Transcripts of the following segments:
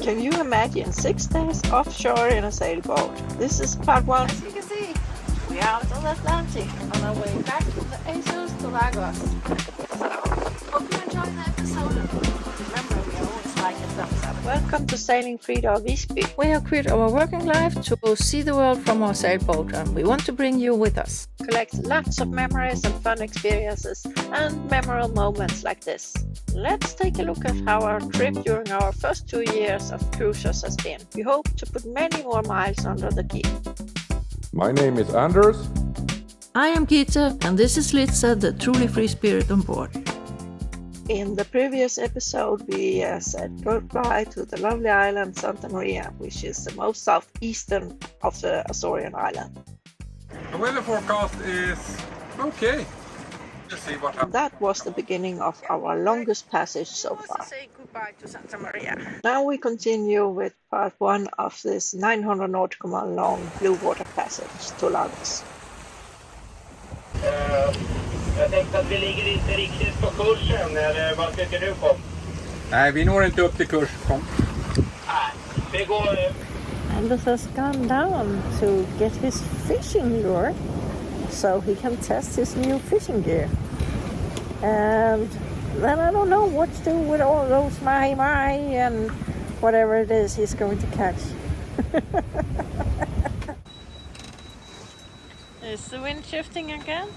Can you imagine 6 days offshore in a sailboat? This is part 1. As you can see, we are out on the Atlantic on our way back from the Azores to Lagos. So, hope you enjoy the episode. Remember, we always like a thumbs up. Welcome to Sailing Frida or Wisby. We have quit our working life to see the world from our sailboat, and we want to bring you with us. Collect lots of memories and fun experiences and memorable moments like this. Let's take a look at how our trip during our first 2 years of cruises has been. We hope to put many more miles under the key. My name is Anders. I am Gita, and this is Litza, the truly free spirit on board. In the previous episode, we said goodbye to the lovely island Santa Maria, which is the most southeastern of the Azorian island. The weather forecast is okay. Let's see what happens. That was the beginning of our longest passage so far. Say goodbye to Santa Maria. Now we continue with part 1 of this 900 nautical mile long blue water passage to Lagos. Jag tänkte att vi ligger inte riktigt på kursen, eller vad tycker du på? Nej, vi når inte upp till kurs. Kom. Nej, vi går... Anders has gone down to get his fishing lure so he can test his new fishing gear. And then I don't know what to do with all those mahi-mahi and whatever it is he's going to catch. Is the wind shifting again?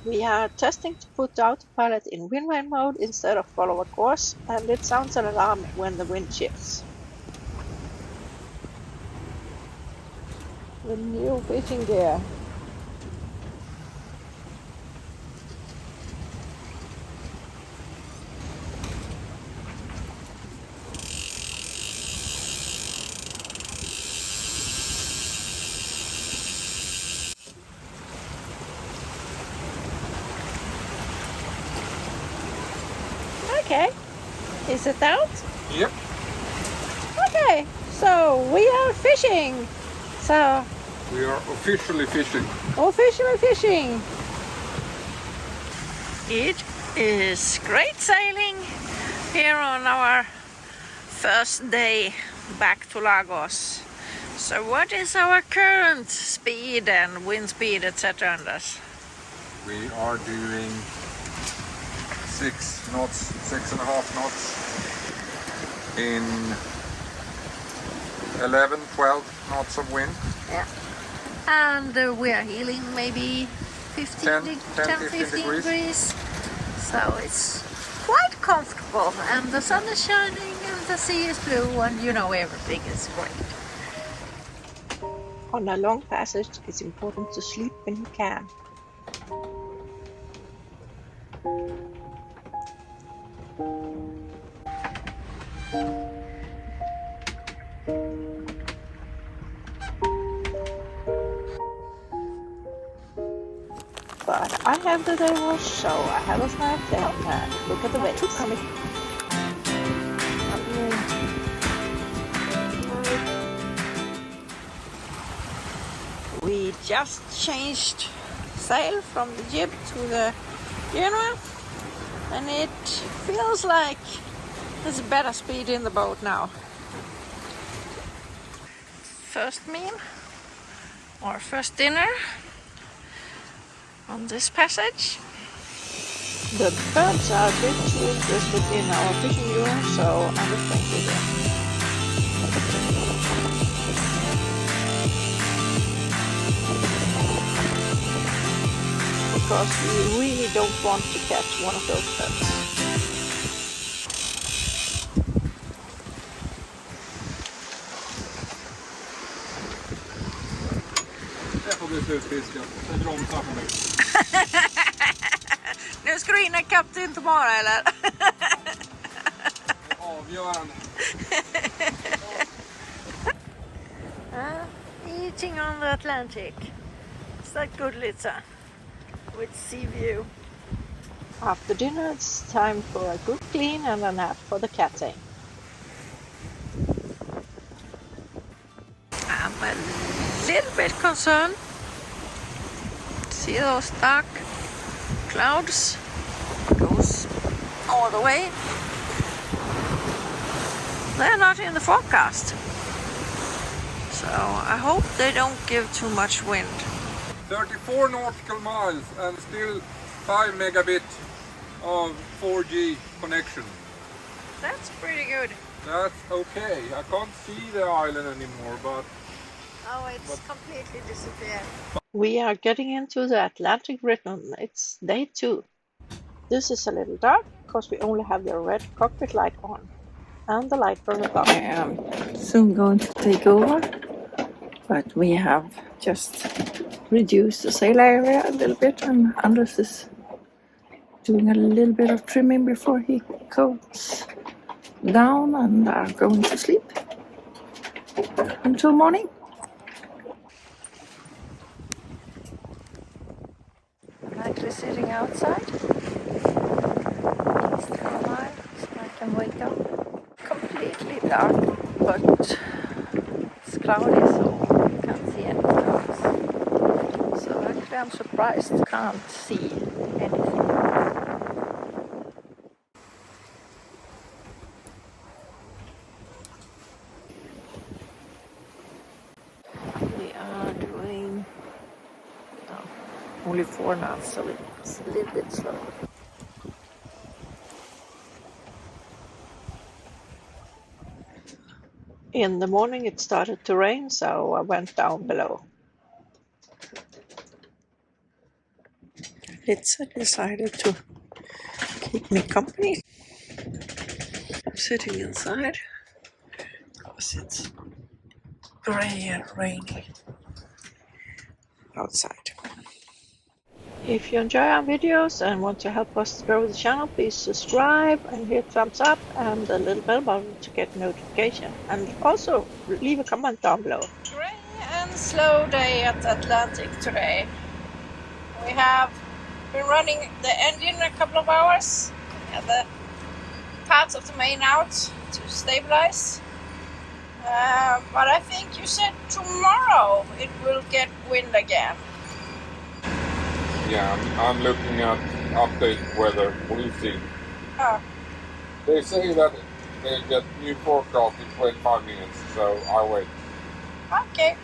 We are testing to put the autopilot in windward mode instead of follow a course, and it sounds an alarm when the wind shifts. The new fishing gear. Okay, is it out? Yep. Okay, so we are fishing. So We are officially fishing. officially fishing. It is great sailing here on our first day back to Lagos. So what is our current speed and wind speed, etc. Anders? We are doing 6 knots, 6.5 knots in 11, 12 knots of wind. Yeah. And we are heeling maybe 10, 15 degrees. So it's quite comfortable, and the sun is shining and the sea is blue, and you know everything is great. On a long passage, it's important to sleep when you can. But I have the day wash, so I have a snack down there. Look at the waves. Coming. We just changed sail from the jib to the genua, and it feels like there's a better speed in the boat now. First meal or first dinner on this passage. The birds are a bit too interested in our fishing lure, so I'm just going to do that. Because we really don't want to catch one of those birds. Det får bli slutfiskat. Det bromsar för mig. Nu ska du in i kapp Tintomara, eller? Avgörande. Eating on the Atlantic. Is that good, Litza? With sea view. After dinner, it's time for a good clean and a nap for the catting. I'm a little bit concerned. See those dark clouds? Goes all the way. they're not in the forecast. So I hope they don't give too much wind. 34 nautical miles and still 5 megabit of 4G connection. That's pretty good. That's okay. I can't see the island anymore, but Oh, it's completely disappeared. We are getting into the Atlantic rhythm. It's day 2. This is a little dark because we only have the red cockpit light on and the light from the clock. I am soon going to take over, but we have just reduced the sail area a little bit, and Anders is doing a little bit of trimming before he goes down and are going to sleep until morning. I'm actually sitting outside. He's still alive, so I can wake up. Completely dark, but it's cloudy, so you can't see any stars. So actually I'm surprised I can't see anything. We are doing only 4 knots, so it's a little bit slow. In the morning it started to rain, so I went down below. Litza decided to keep me company. I'm sitting inside because it's gray and rainy outside. If you enjoy our videos and want to help us grow the channel, please subscribe and hit thumbs up and the little bell button to get notification. And also leave a comment down below. Gray and slow day at Atlantic today. We have been running the engine a couple of hours and the parts of the main out to stabilize. But I think you said tomorrow it will get wind again. yeah, I'm looking at update weather. We'll see. Oh, They say that they get new forecast in 25 minutes, so I'll wait. okay.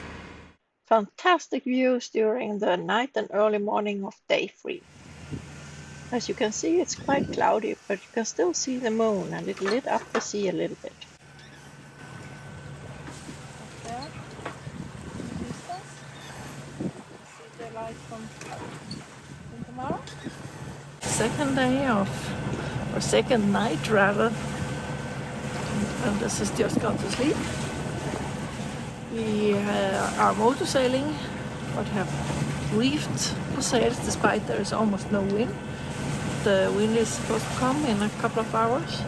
Fantastic views during the night and early morning of day 3. As you can see, it's quite cloudy, but you can still see the moon and it lit up the sea a little bit. There, in the distance. See the light from Tintomara. Second day off, or second night rather. And this has just gone to sleep. We are motor sailing, but have reefed the sails despite there is almost no wind. The wind is supposed to come in a couple of hours.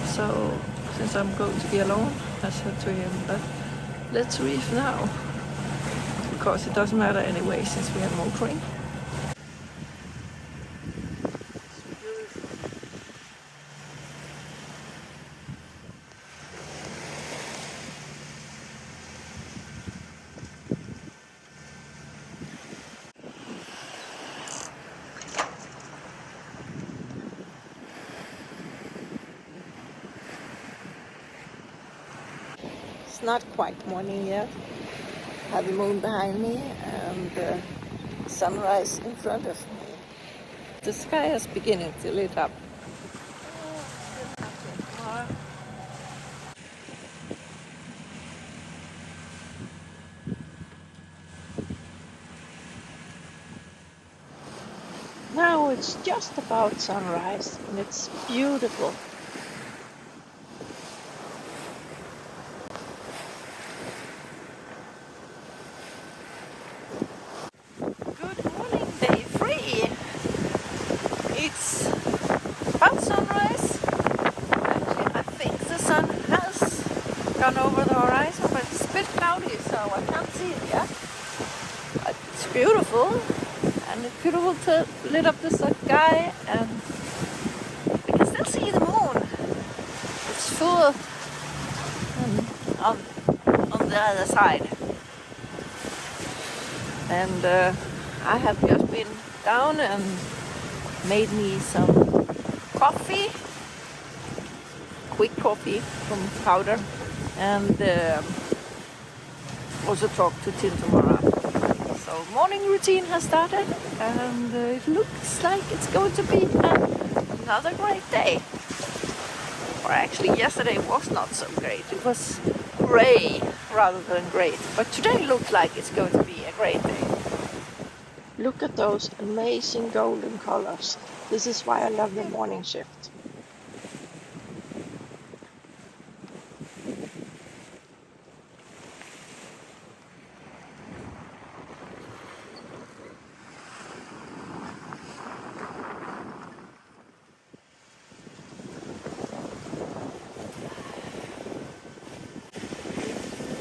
So since I'm going to be alone, I said to him that let's reef now. Because it doesn't matter anyway since we are motoring. It's not quite morning yet. I have the moon behind me and the sunrise in front of me. The sky is beginning to lit up. Now it's just about sunrise and it's beautiful. Good morning, day 3. It's about sunrise. Actually, I think the sun has gone over the horizon, but it's a bit cloudy, so I can't see it yet. But it's beautiful, and it's beautiful to lit up the sky, and we can still see the moon. It's full on the other side. And I have just been down and made me some coffee quick coffee from Powder, and also talk to Tintomara. So morning routine has started, and it looks like it's going to be another great day. Or actually yesterday was not so great, it was grey rather than great, but today looks like it's going to be a great day. Look at those amazing golden colors. This is why I love the morning shift.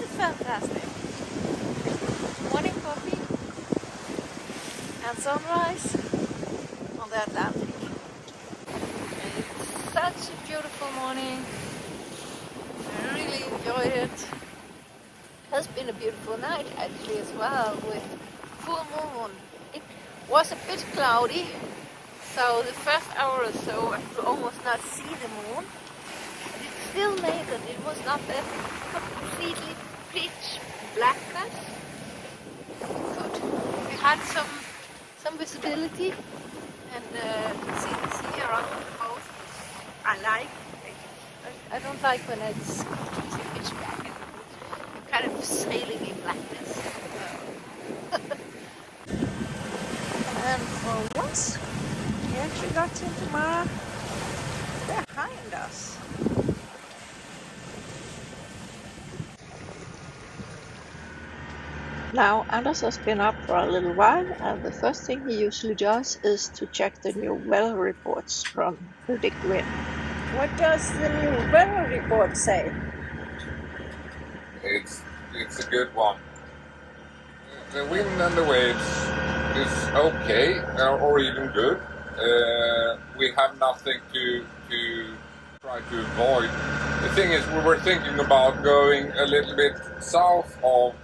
It's fantastic. Morning coffee and sunrise on the Atlantic. It's such a beautiful morning. I really enjoyed it. It has been a beautiful night actually as well, with full moon. It was a bit cloudy, so the first hour or so I could almost not see the moon. But it still made that it was not a completely pitch blackness. Good. We had some visibility, and see the sea around the boat. I like. I don't like when it's completely pitch black. I'm kind of sailing in blackness. And for once, we actually got Tintomara behind us. Now Anders has been up for a little while, and the first thing he usually does is to check the new weather reports from Predict Wind. What does the new weather report say? It's a good one. The wind and the waves is okay, or even good. We have nothing to try to avoid. The thing is, we were thinking about going a little bit south of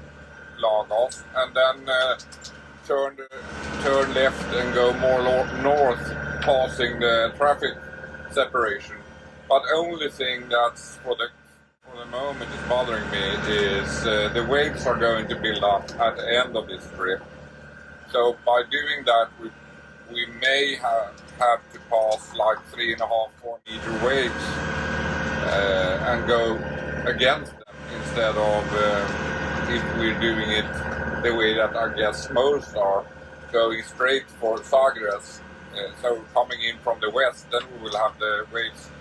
Lagos and then turn left and go more north, passing the traffic separation. But the only thing that's for the moment is bothering me is the waves are going to build up at the end of this trip. So by doing that, we may have to pass like 3.5-4 meter waves and go against them instead of if we're doing it the way that I guess most are, going straight for Sagres. So coming in from the west, then we will have the waves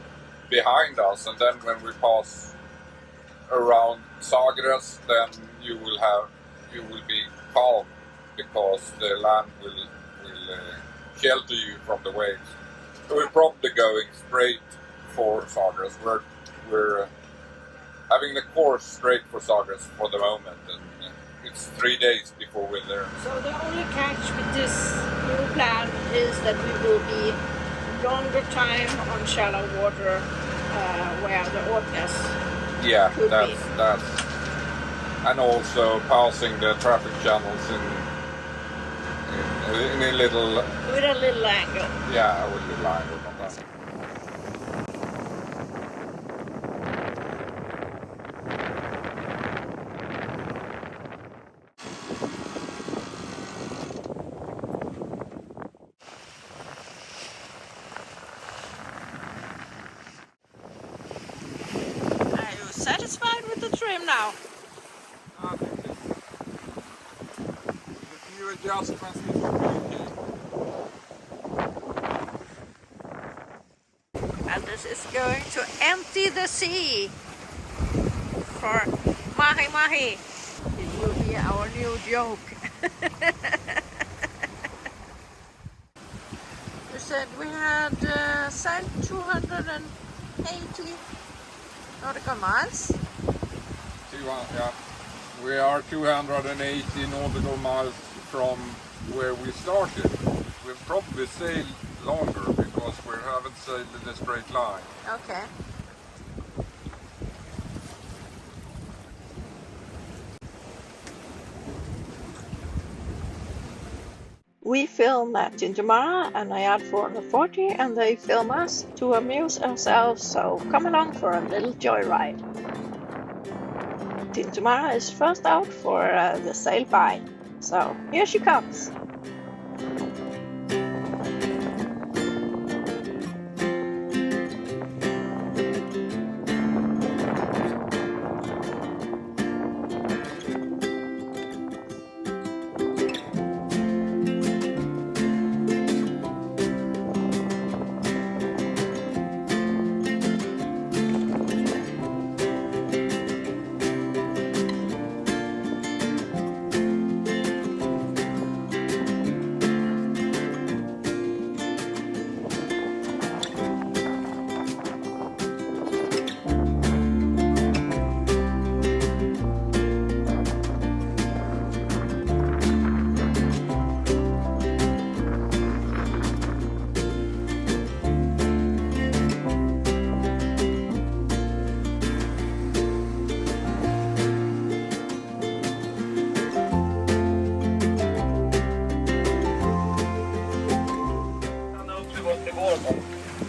behind us, and then when we pass around Sagres, then you will be calm because the land will shelter you from the waves. So we're probably going straight for Sagres. We're having the course straight for Sagres for the moment, and it's 3 days before we're there. So the only catch with this new plan is that we will be longer time on shallow water where the Wauquiez could be. That's and also passing the traffic channels in a little with a little angle. Yeah, with a little angle on that. Satisfied with the trim now? A few adjustments it will be okay. And this is going to empty the sea for Mahi Mahi. It will be our new joke. We said we had sailed 280 nautical miles. Yeah. We are 280 nautical miles from where we started. We'll probably sail longer because we haven't sailed in a straight line. Okay. We film at Tintomara and Najad 440, and they film us to amuse ourselves, so come along for a little joyride. Tintomara is first out for the sailby, so here she comes.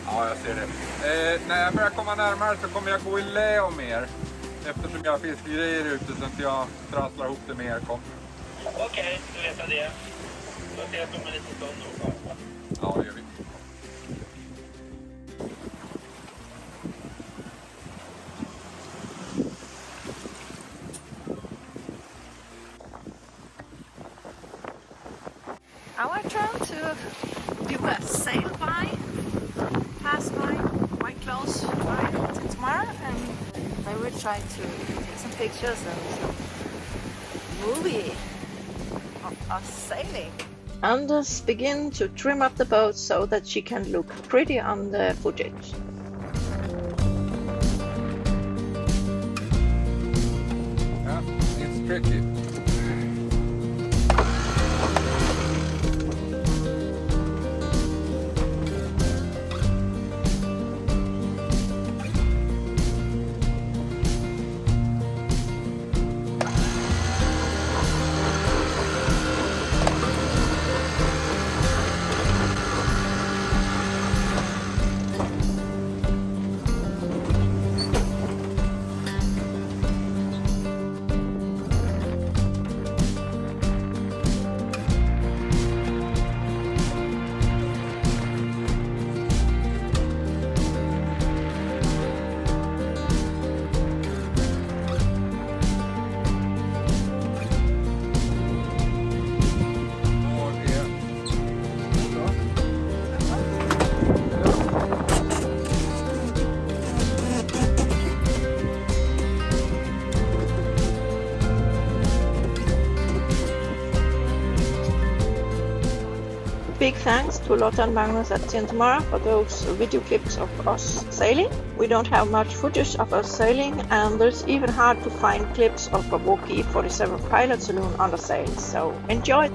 Ja, jag ser det. När jag börjar komma närmare så kommer jag gå i lä om er. Eftersom jag har fiskgrejer ute så att jag trasslar ihop det med er. Okej, du vet jag det. Då ses om en liten stund. Ja, det gör vi. Our turn to do a sailby, pass by quite close by Tintomara, and I will try to get some pictures and some movie of us sailing. Anders begin to trim up the boat so that she can look pretty on the footage. Yeah, it's tricky. Big thanks to Lotta and Magnus at Tintomara for those video clips of us sailing. We don't have much footage of us sailing, and it's even hard to find clips of a Wauquiez 47 Pilot Saloon under sail, so enjoy!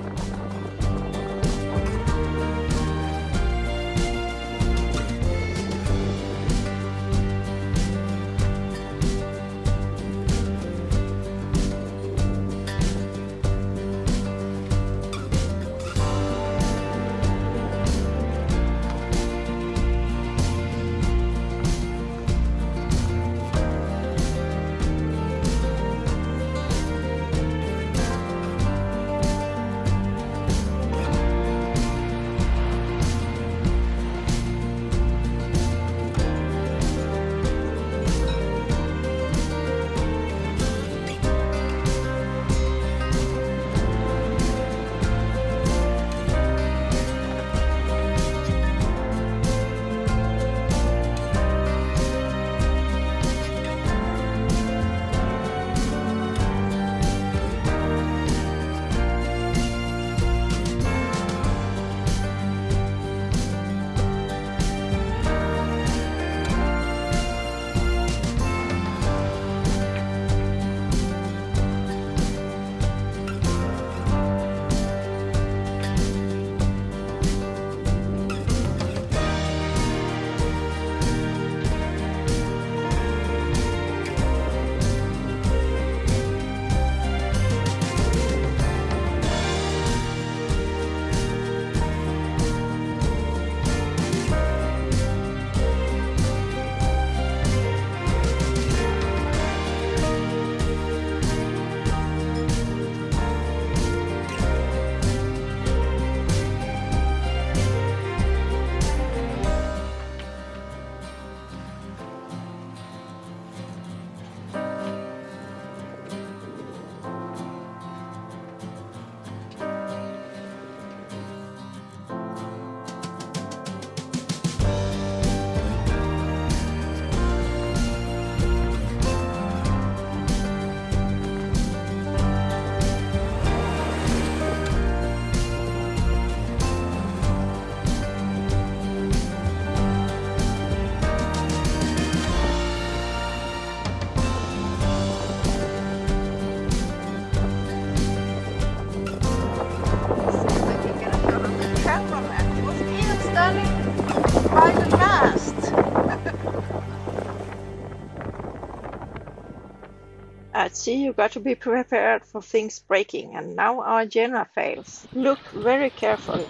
At sea, you got to be prepared for things breaking, and now our genua fails. Look very carefully.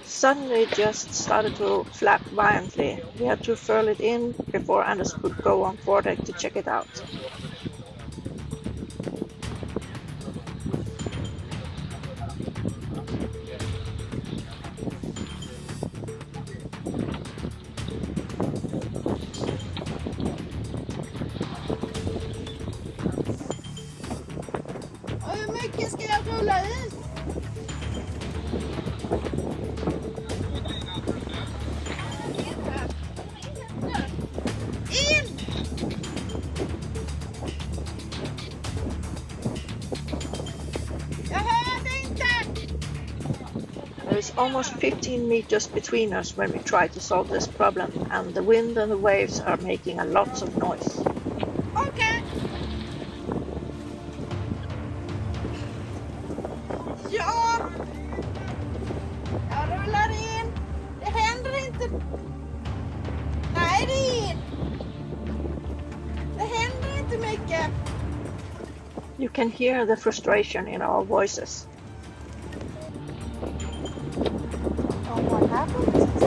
Suddenly it just started to flap violently. We had to furl it in before Anders could go on quarterdeck to check it out. Hur mycket ska jag rulla i? In! Jag hörde inte! There is almost 15 meters between us when we try to solve this problem, and the wind and the waves are making a lot of noise. Okej. Ja! Jag rullar in. Det händer inte. Nej, det är in. Det händer inte mycket. You can hear the frustration in our voices. Oh, what happened? Just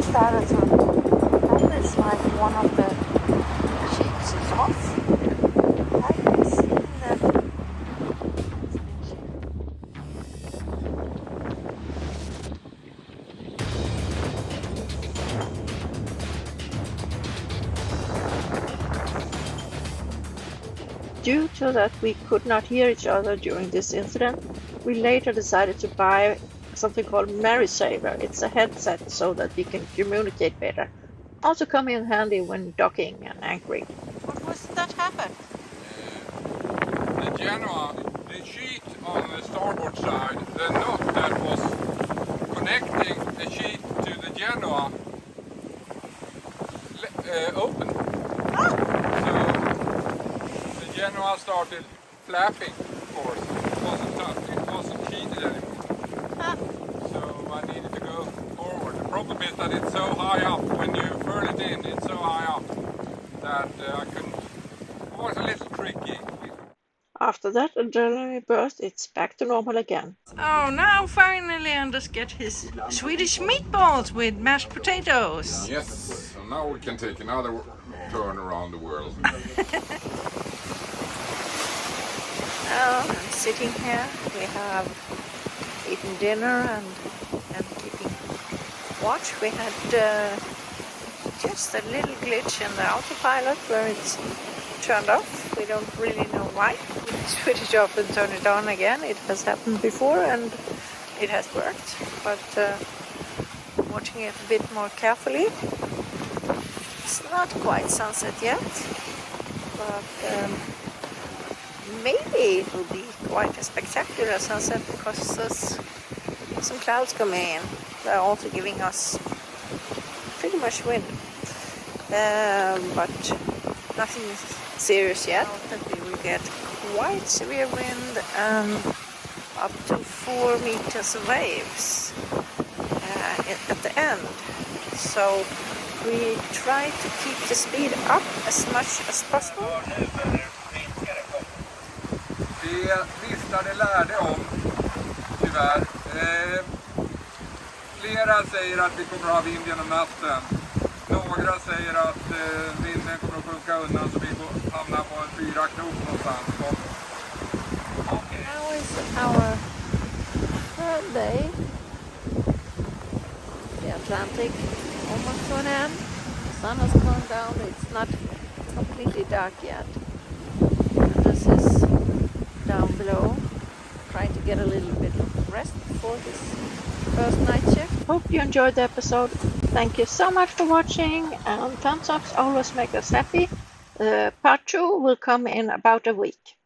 started to happen. It's like one of the sheets is off. I can see that. Due to that we could not hear each other during this incident, we later decided to buy something called Mary Saver. It's a headset so that we can communicate better. Also come in handy when docking and anchoring. What was that happen? The genua, the sheet on the starboard side, the knot that was connecting the sheet to the genua opened. So the genua started flapping, of course. It wasn't sheeted anymore. So I needed to go forward. The problem is that it's so high up. When you furl it in, it's so high up that I couldn't. It was a little tricky. After that adrenaline burst, it's back to normal again. Oh, now finally Anders get his Swedish meatballs with mashed potatoes. Yes, so now we can take another turn around the world. Now I'm sitting here. We have eaten dinner and keeping watch. We had just a little glitch in the autopilot where it's turned off. We don't really know why. We switch it off and turn it on again. It has happened before and it has worked. But watching it a bit more carefully, it's not quite sunset yet. But maybe it will be quite a spectacular sunset because there's some clouds coming in. They're also giving us pretty much wind. But nothing serious yet. That we will get quite severe wind and up to 4 meters of waves at the end. So we try to keep the speed up as much as possible. Det visslade lärde om, tyvärr. Flera säger att vi kommer att ha vind genom natten. Några säger att vinden kommer att sjunka undan så vi hamnar på en 4 knop någonstans. Now is our third day. The Atlantic almost to an end. The sun has gone down. It's not completely dark yet. And this is down below. Trying to get a little bit of rest before this first night shift. Hope you enjoyed the episode. Thank you so much for watching, and thumbs ups always make us happy. Part 2 will come in about a week.